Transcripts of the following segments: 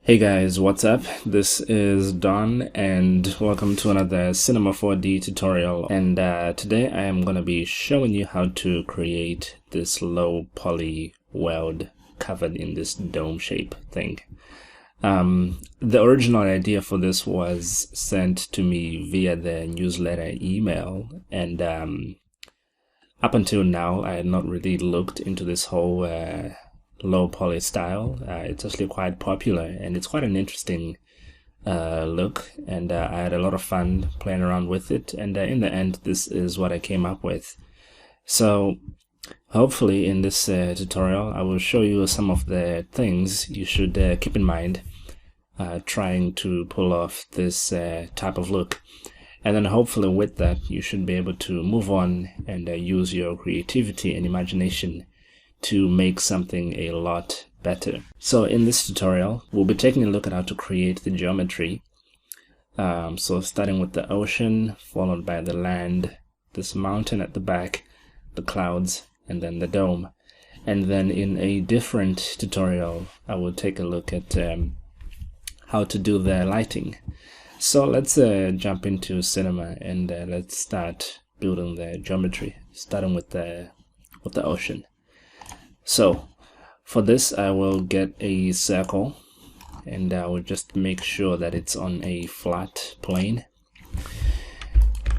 Hey guys, what's up? This is Don and welcome to another Cinema 4D tutorial. And today I am going to be showing you how to create this low poly world covered in this dome shape thing. The original idea for this was sent to me via the newsletter email, and up until now I had not really looked into this whole low poly style. It's actually quite popular and it's quite an interesting look, and I had a lot of fun playing around with it, and in the end this is what I came up with. So hopefully in this tutorial I will show you some of the things you should keep in mind trying to pull off this type of look, and then hopefully with that you should be able to move on and use your creativity and imagination to make something a lot better. So in this tutorial we'll be taking a look at how to create the geometry. So starting with the ocean, followed by the land, this mountain at the back, the clouds, and then the dome. And then in a different tutorial I will take a look at how to do the lighting. So let's jump into Cinema and let's start building the geometry, starting with the ocean. So for this I will get a circle and I will just make sure that it's on a flat plane,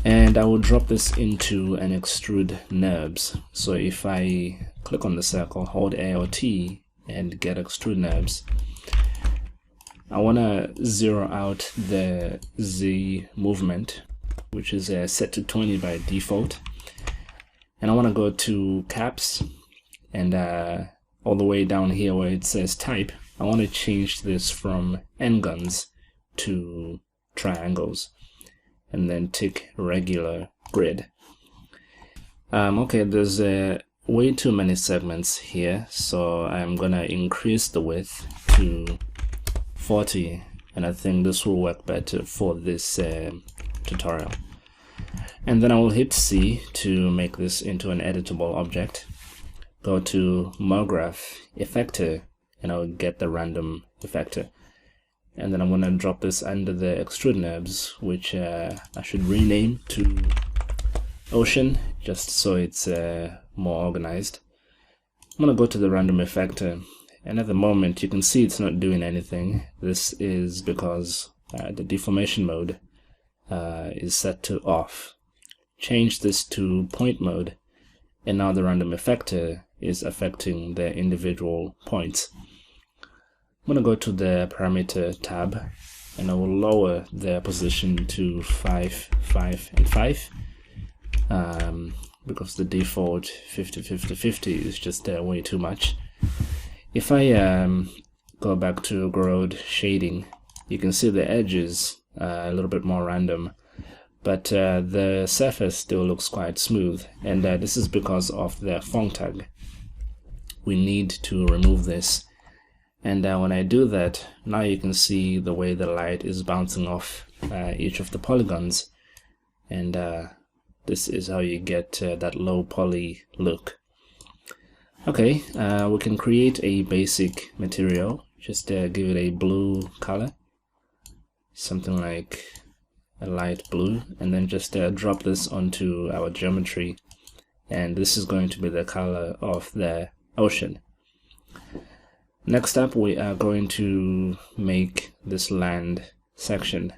and I will drop this into an extrude NURBS. So if I click on the circle, hold A or T and get extrude NURBS, I want to zero out the Z movement, which is set to 20 by default, and I want to go to caps, and all the way down here where it says type, I want to change this from n-guns to triangles, and then tick regular grid. Okay, there's way too many segments here, so I'm gonna increase the width to 40, and I think this will work better for this tutorial. And then I will hit C to make this into an editable object. Go to MoGraph Effector and I'll get the random effector, and then I'm going to drop this under the extrude NURBS, which I should rename to ocean just so it's more organized. I'm going to go to the random effector, and at the moment you can see it's not doing anything. This is because the deformation mode is set to off. Change this to point mode, and now the random effector is affecting the individual points. I'm going to go to the parameter tab and I will lower the position to 5, 5, and 5 because the default 50, 50, 50 is just way too much. If I go back to ground shading, you can see the edges a little bit more random, but the surface still looks quite smooth, and this is because of the font tag. We need to remove this, and when I do that, now you can see the way the light is bouncing off each of the polygons, and this is how you get that low poly look. Okay, we can create a basic material. Just give it a blue color, something like a light blue, and then just drop this onto our geometry, and this is going to be the color of the ocean. Next up we are going to make this land section,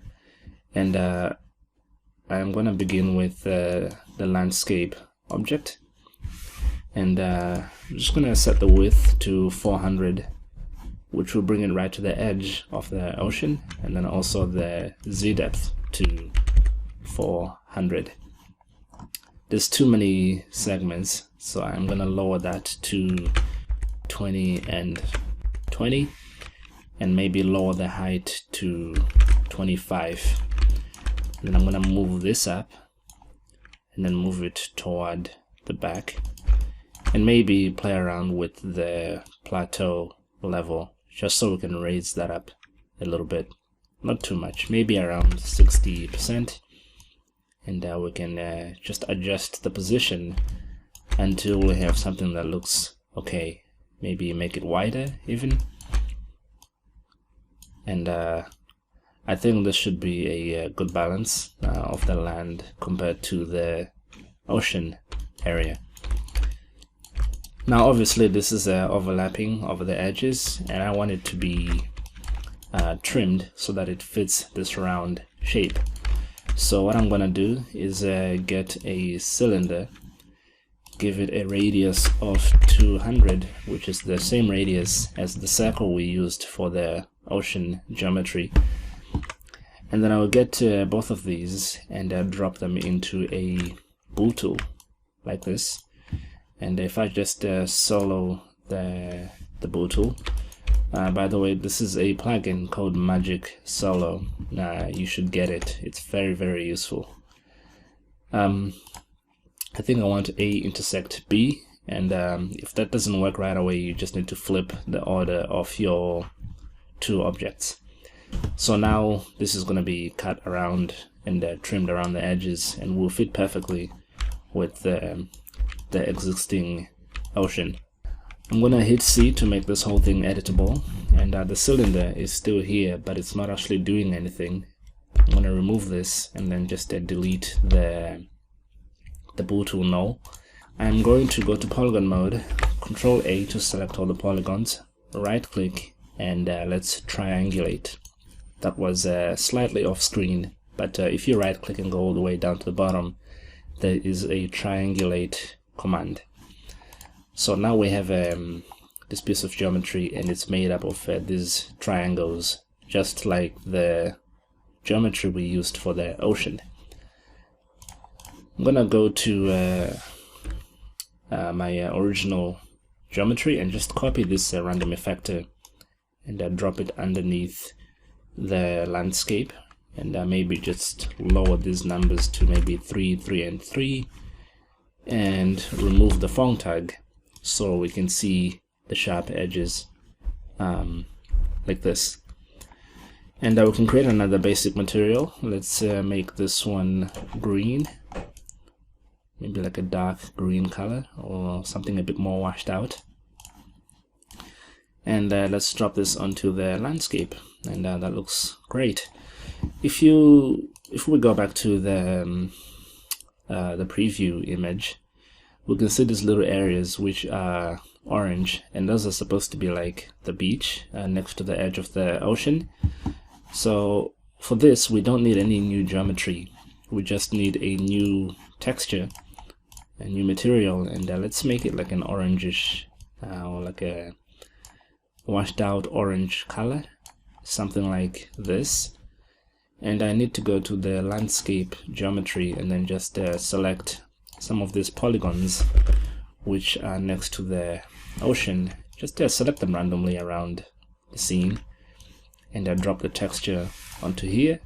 and I'm going to begin with the landscape object, and I'm just going to set the width to 400, which will bring it right to the edge of the ocean, and then also the Z depth to 400. There's too many segments, so I'm gonna lower that to 20 and 20, and maybe lower the height to 25. And then I'm gonna move this up and then move it toward the back, and maybe play around with the plateau level just so we can raise that up a little bit, not too much, maybe around 60%. And we can just adjust the position until we have something that looks okay. Maybe make it wider even. and I think this should be a good balance of the land compared to the ocean area. Now obviously this is overlapping over the edges, and I want it to be trimmed so that it fits this round shape. So what I'm gonna do is get a cylinder, give it a radius of 200, which is the same radius as the circle we used for the ocean geometry, and then I will get both of these and drop them into a bool tool like this. And if I just solo the bool tool, by the way, this is a plugin called Magic Solo. You should get it. It's very useful. I think I want A intersect B, and if that doesn't work right away, you just need to flip the order of your two objects. So now this is going to be cut around and trimmed around the edges, and will fit perfectly with the existing ocean. I'm going to hit C to make this whole thing editable, and the cylinder is still here, but it's not actually doing anything. I'm going to remove this and then just delete the bool tool null. I'm going to go to polygon mode, Control A to select all the polygons, right click, and let's triangulate. That was slightly off screen, but if you right click and go all the way down to the bottom, there is a triangulate command. So now we have this piece of geometry, and it's made up of these triangles, just like the geometry we used for the ocean. I'm gonna go to my original geometry and just copy this random effector and drop it underneath the landscape, and maybe just lower these numbers to maybe 3, 3, and 3, and remove the font tag so we can see the sharp edges like this. And we can create another basic material. Let's make this one green, maybe like a dark green color or something a bit more washed out. And let's drop this onto the landscape, and that looks great. If we go back to the preview image, we can see these little areas which are orange, and those are supposed to be like the beach next to the edge of the ocean. So for this, we don't need any new geometry. We just need a new texture, a new material, and let's make it like an orangish or like a washed out orange color, something like this. And I need to go to the landscape geometry and then just select some of these polygons which are next to the ocean. Just select them randomly around the scene, and drop the texture onto here,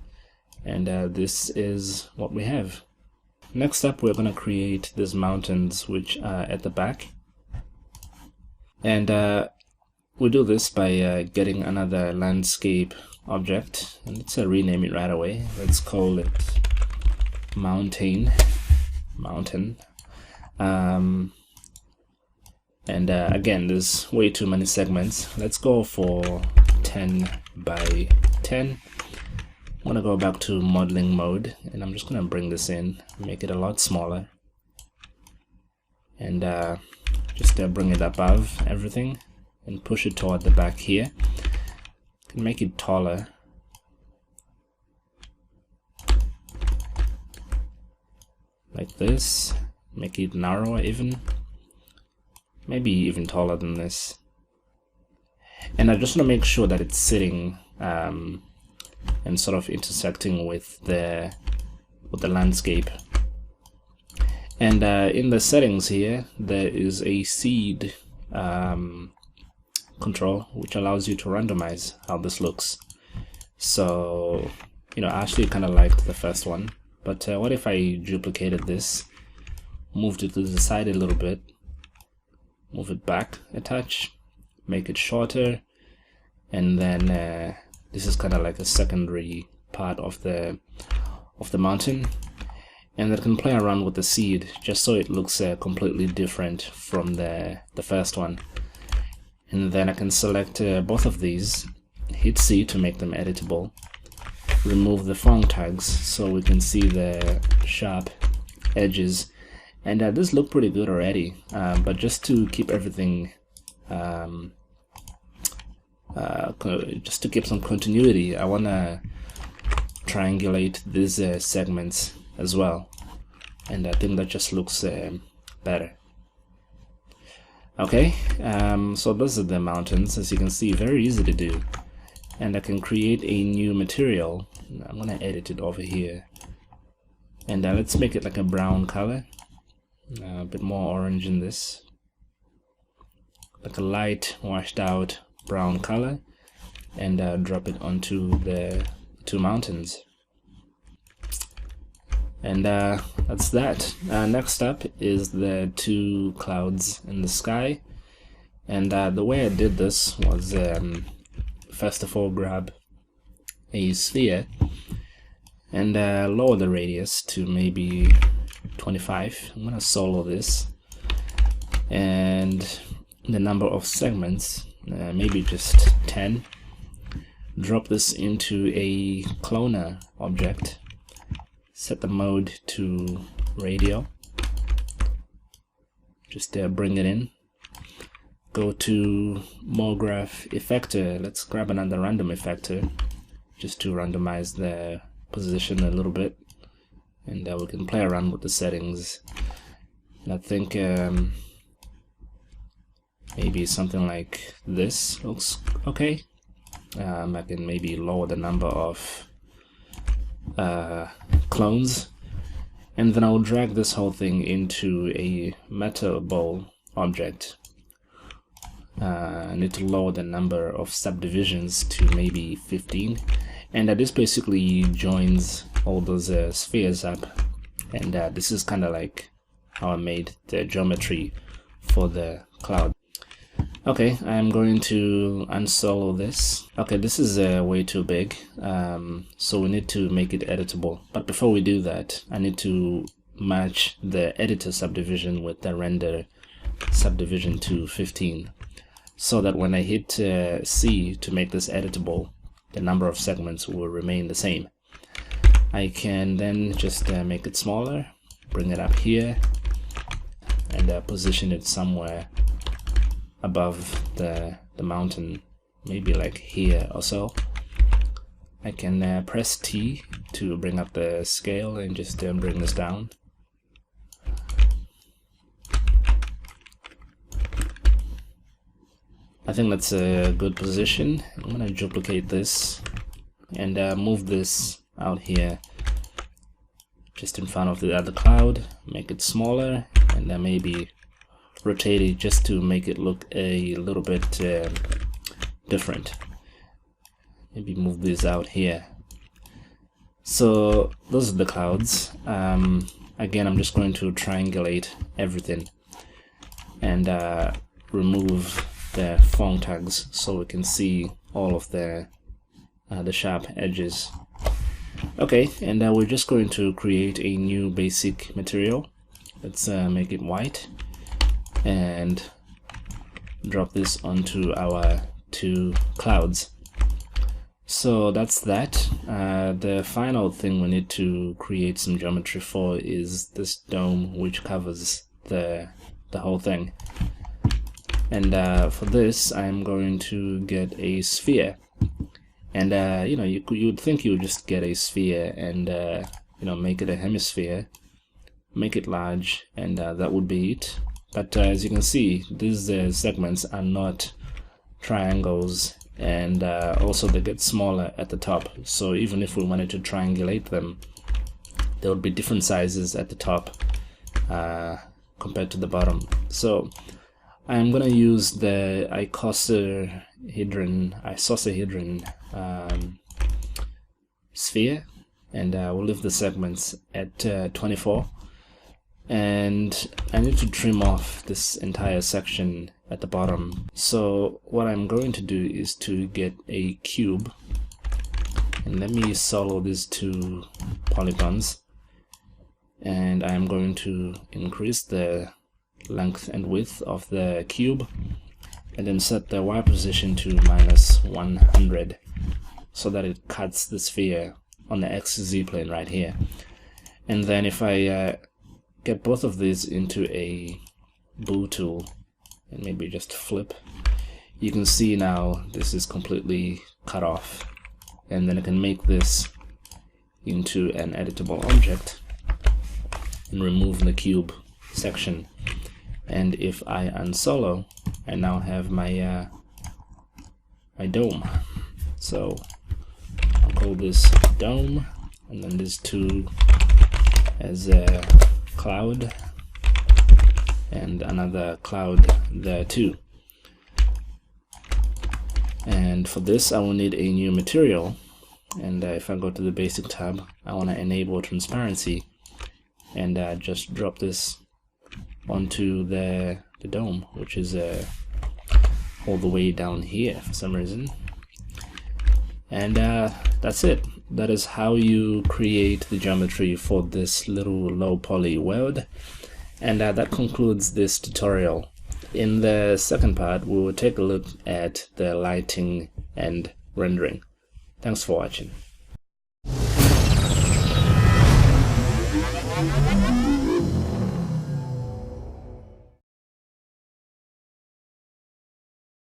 and this is what we have. Next up, we're going to create these mountains which are at the back, and we'll do this by getting another landscape object, and let's rename it right away. Let's call it mountain. And again, there's way too many segments. Let's go for 10 by 10. I'm gonna go back to modeling mode, and I'm just gonna bring this in, make it a lot smaller, and just bring it above everything and push it toward the back here. Can make it taller, like this. Make it narrower even, maybe even taller than this. And I just want to make sure that it's sitting and sort of intersecting with the landscape. And in the settings here, there is a seed control which allows you to randomize how this looks. So, you know, I actually kind of liked the first one, but what if I duplicated this, moved it to the side a little bit, move it back a touch, make it shorter, and then this is kind of like a secondary part of the mountain, and that can play around with the seed just so it looks completely different from the first one. And then I can select both of these hit C to make them editable, remove the font tags so we can see the sharp edges, and this look pretty good already, but just to keep everything just to keep some continuity, I want to triangulate these segments as well, and I think that just looks better. Okay, so those are the mountains. As you can see, very easy to do, and I can create a new material. I'm gonna edit it over here, and let's make it like a brown color, a bit more orange in this, like a light washed out brown color, and drop it onto the two mountains. And that's that. Next up is the two clouds in the sky, and the way I did this was first of all grab a sphere and lower the radius to maybe 25. I'm gonna solo this, and the number of segments maybe just 10. Drop this into a cloner object, set the mode to radial, just bring it in, go to MoGraph effector. Let's grab another random effector just to randomize the position a little bit, and we can play around with the settings. And I think maybe something like this looks okay. I can maybe lower the number of clones, and then I'll drag this whole thing into a metal ball object. I need to lower the number of subdivisions to maybe 15, and this basically joins all those spheres up, and this is kind of like how I made the geometry for the cloud. Okay, I'm going to unsolo this. Okay, this is way too big, so we need to make it editable. But before we do that, I need to match the editor subdivision with the render subdivision to 15, so that when I hit C to make this editable, the number of segments will remain the same. I can then just make it smaller, bring it up here, and position it somewhere above the mountain, maybe like here or so. I can press T to bring up the scale and just bring this down. I think that's a good position. I'm gonna duplicate this and move this out here just in front of the other cloud, make it smaller, and then maybe rotate it just to make it look a little bit different. Maybe move this out here. So those are the clouds. Again, I'm just going to triangulate everything and remove the font tags so we can see all of the sharp edges. Okay, and we're just going to create a new basic material. Let's make it white and drop this onto our two clouds. So that's that. The final thing we need to create some geometry for is this dome, which covers the whole thing. And for this, I'm going to get a sphere. And you know, you'd think you would just get a sphere and you know, make it a hemisphere, make it large, and that would be it. But as you can see, these segments are not triangles, and also they get smaller at the top. So even if we wanted to triangulate them, there would be different sizes at the top compared to the bottom. So I'm gonna use the icosahedron sphere, and we'll leave the segments at 24. And I need to trim off this entire section at the bottom. So what I'm going to do is to get a cube, and let me solo these two polygons, and I'm going to increase the length and width of the cube, and then set the Y position to -100 so that it cuts the sphere on the XZ plane right here. And then if I get both of these into a boo tool and maybe just flip, you can see now this is completely cut off, and then I can make this into an editable object and remove the cube section. And if I unsolo, I now have my my dome. So I'll call this dome, and then this two as a cloud, and another cloud there too. And for this I will need a new material, and if I go to the basic tab, I want to enable transparency, and just drop this onto the dome, which is all the way down here for some reason. And that's it. That is how you create the geometry for this little low poly world. And that concludes this tutorial. In the second part, we will take a look at the lighting and rendering. Thanks for watching.